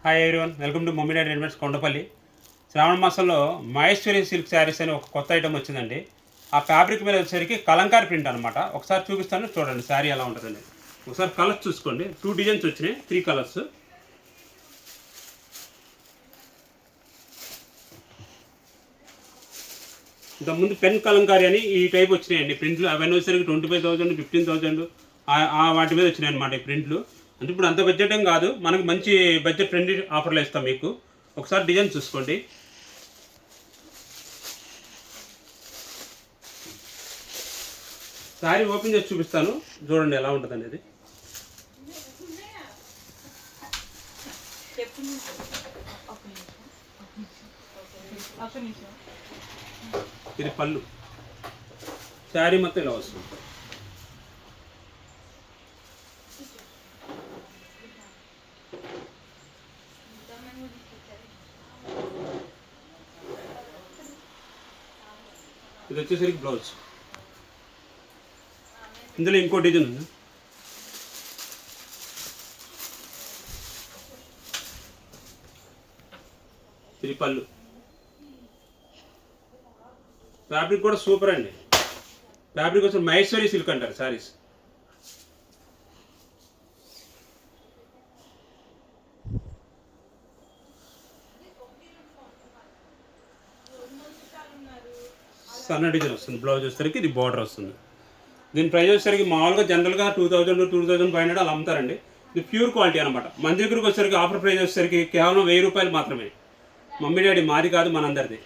Hi everyone, welcome to mummy daddy readymades Kondapalli. శ్రావణ మాసంలో Maheshwari silk saris అని ఒక కొత్త ఐటమ్ వచ్చిందండి. ఆ ఫ్యాబ్రిక్ మీద వచ్చేసరికి కలంకారీ ప్రింట్ అనమాట. ఒకసారి చూపిస్తాను, చూడండి శారీ ఎలా ఉంటుందండి. ఒకసారి కలర్స్ చూసుకోండి. 2 డిజైన్స్ వచ్చినాయి, 3 కలర్స్. ఇంతకుముందు పెన్ కలంకారీ అని ఈ టైప్ వచ్చినాయండి ప్రింట్లు. అవన్నీ వచ్చేసరికి 25,000, 15,000 వాటి మీద వచ్చినాయి అనమాట ఈ ప్రింట్లు. అంటే ఇప్పుడు అంత బడ్జెట్ ఏం కాదు, మనకు మంచి బడ్జెట్ ఫ్రెండ్లీ ఆఫర్లో ఇస్తాం మీకు. ఒకసారి డిజైన్ చూసుకోండి. శారీ ఓపెన్ చేసి చూపిస్తాను, చూడండి ఎలా ఉంటుంది అనేది. ఇది పళ్ళు. శారీ మొత్తం ఇలా వస్తుంది. ఇది వచ్చేసరికి బ్లౌజ్. ఇందులో ఇంకో డిజైన్ ఉంది. ఇది పళ్ళు. ఫ్యాబ్రిక్ కూడా సూపర్ అండి. ఫ్యాబ్రిక్ వచ్చి మహేశ్వరి సిల్క్ అంటారు శారీస్. సన్న డిజైన్ వస్తుంది. బ్లౌజ్ వచ్చేసరికి ఇది బార్డర్ వస్తుంది. దీని ప్రైస్ వచ్చేసరికి మామూలుగా జనరల్గా 2,000 2,500 అలా అమ్ముతారండి. ఇది ప్యూర్ క్వాలిటీ అనమాట. మన దగ్గరకు వచ్చేసరికి ఆఫర్ ప్రైస్ వచ్చేసరికి కేవలం 1000 రూపాయలు మాత్రమే. మమ్మీ డాడీ మాది కాదు, మనందరిది.